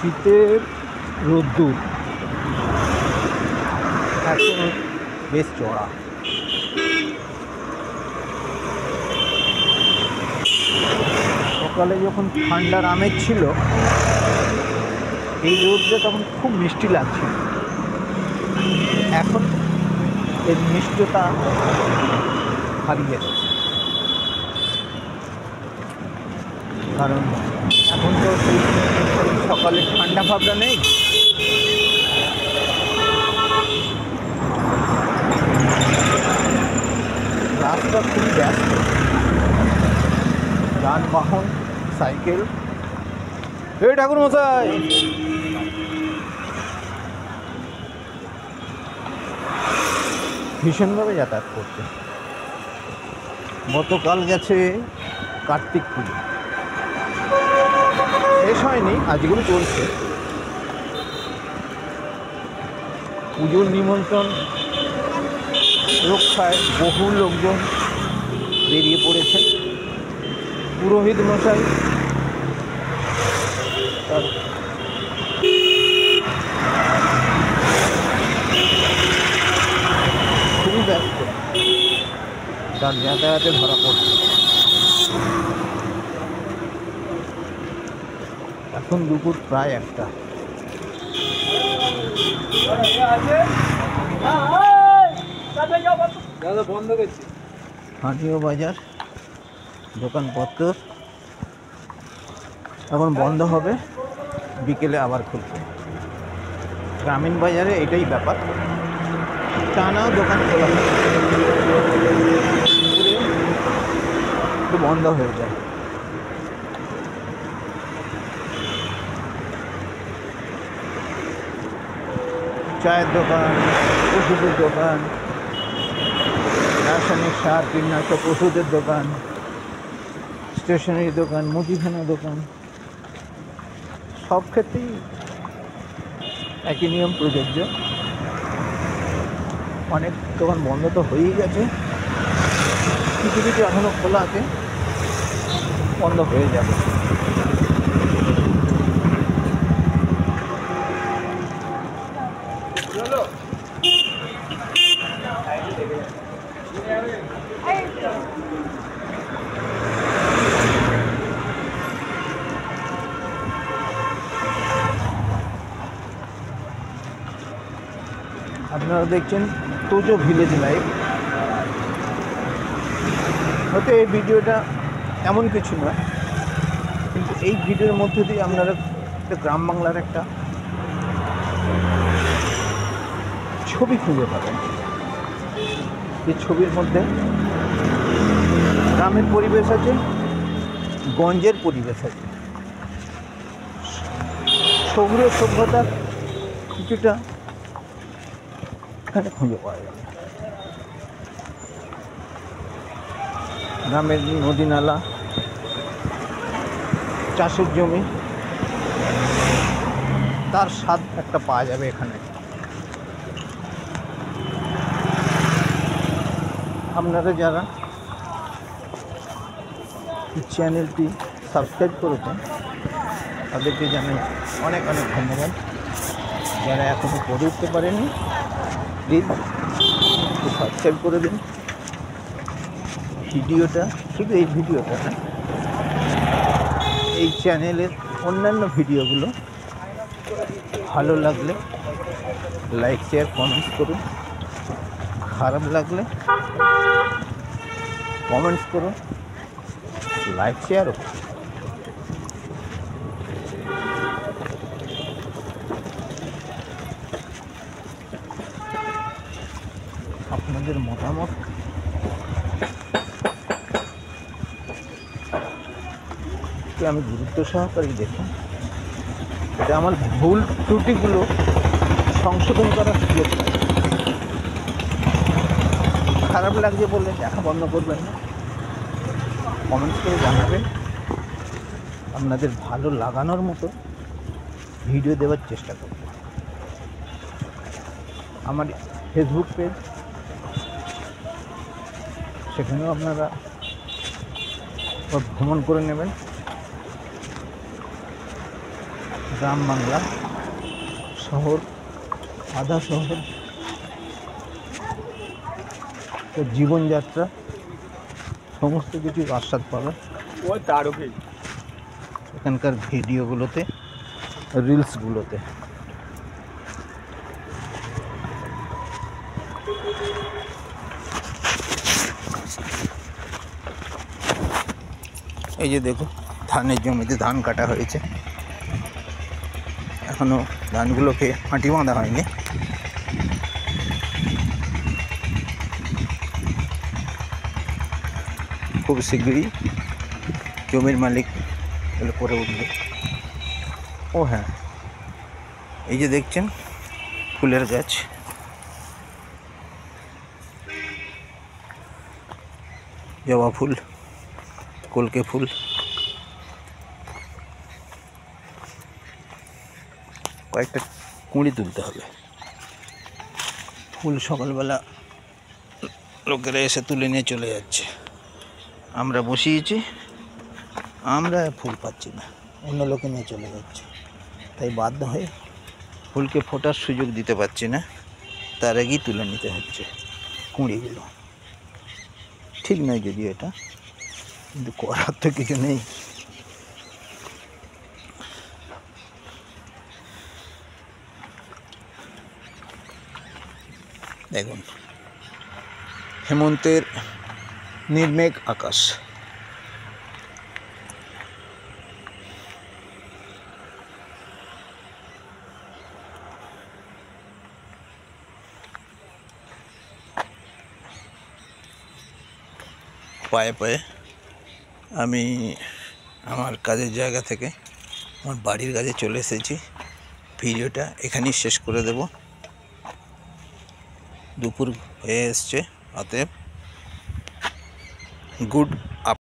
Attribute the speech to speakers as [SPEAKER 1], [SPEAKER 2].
[SPEAKER 1] শীতের রোদ্দুর এখন বেশ চড়া। সকালে যখন ঠান্ডার আমেজ ছিল এই রোদটা তখন খুব মিষ্টি লাগছিল, এখন এর মিষ্টতা হারিয়ে গেছে। কারণ এখন তো সেই সকালে ঠান্ডা ভাবটা নেই। রাস্তা খুবই ব্যস্ত, যানবাহন, সাইকেল। এই ঠাকুর মশাই, ভীষণভাবে যাতায়াত করছে। গতকাল গেছে কার্তিক পুজো, শেষ হয়নি, আজগুলো চলছে। পুজোর নিমন্ত্রণ রক্ষায় বহু লোকজন বেরিয়ে পড়েছে। পুরোহিত মশাই তার খুবই ব্যস্ত, তার যাতায়াতে ধরা পড়ছে। এখন দুপুর প্রায় 1টা। হাটিও বাজার, দোকানপত্র এখন বন্ধ হবে, বিকেলে আবার খুলবে। গ্রামীণ বাজারে এটাই ব্যাপার, টানা দোকান খোলা একটু বন্ধ হয়ে যায়। চায়ের দোকান, ওষুধের দোকান, রাসায়নিক সার, কীটনাশক ওষুধের দোকান, স্টেশনারি দোকান, মুদিখানা দোকান, সব ক্ষেত্রেই একই নিয়ম প্রযোজ্য। অনেক দোকান বন্ধ তো হয়েই গেছে, কিছু কিছু এখনও খোলা আছে, বন্ধ হয়ে যাবে। আপনারা দেখছেন তোজো ভিলেজ লাইফ। হয়তো এই ভিডিওটা এমন কিছু নয়, কিন্তু এই ভিডিওর মধ্যে দিয়ে আপনারা একটা গ্রাম বাংলার একটা ছবি খুঁজে পাবেন। এই ছবির মধ্যে গ্রামের পরিবেশ আছে, গঞ্জের পরিবেশ আছে, শহুরে সভ্যতার কিছুটা এখানে খুঁজে পাওয়া যাবে। গ্রামের নদী নালা, চাষের জমি, তার স্বাদ একটা পাওয়া যাবে এখানে। আপনারা যারা চ্যানেলটি সাবস্ক্রাইব করেছেন তাদেরকে জানাই অনেক অনেক ধন্যবাদ। যারা এখনও করে উঠতে পারেনি প্লিজ একটু সাবস্ক্রাইব করে দিন। ভিডিওটা, শুধু এই ভিডিওটা না, এই চ্যানেলের অন্যান্য ভিডিওগুলো ভালো লাগলে লাইক, শেয়ার, কমেন্টস করুন। খারাপ লাগলে কমেন্টস করুন, লাইক শেয়ারও। আপনাদের মতামত আমি গুরুত্ব সহকারে দেখুন, এটা আমার ভুল ত্রুটিগুলো সংশোধন করার সুযোগ পাই। খারাপ লাগছে বললে দেখা বন্ধ করবেন না, কমেন্টস করে জানাবেন। আপনাদের ভালো লাগানোর মতো ভিডিও দেওয়ার চেষ্টা করব। আমার ফেসবুক পেজ, সেখানেও আপনারা ভ্রমণ করে নেবেন। গ্রাম বাংলা, শহর, আধা শহর, তো জীবনযাত্রা সমস্ত কিছু আস্বাদ পাবে এখানকার ভিডিওগুলোতে, রিলসগুলোতে। এই যে দেখো, ধানের জমিতে ধান কাটা হয়েছে, এখনো ধানগুলোকে মাটি বাঁধা হয়নি। খুব শীঘ্রই জমির মালিক এগুলো করে উঠবে। ও হ্যাঁ, এই যে দেখছেন ফুলের গাছ, জবা ফুল, কলকে ফুল, কয়েকটা কুঁড়ি তুলতে হবে। ফুল সকালবেলা লোকেরা এসে তুলে নিয়ে চলে যাচ্ছে, আমরা বসিয়েছি, আমরা ফুল পাচ্ছি না, অন্য লোকে নিয়ে চলে যাচ্ছে। তাই বাধ্য হয়ে ফুলকে ফোটার সুযোগ দিতে পারছি না, তার আগেই তুলে নিতে হচ্ছে কুঁড়িগুলো। ঠিক নয় যদিও এটা, কিন্তু করার তো কিছু নেই। দেখুন হেমন্তের নির্মেঘ আকাশ, পায়ে পায়ে আমি আমার কাজের জায়গা থেকে আমার বাড়ির কাছে চলে এসেছি। ভিডিওটা এখানেই শেষ করে দেব, দুপুর হয়ে এসছে। অতএব গুড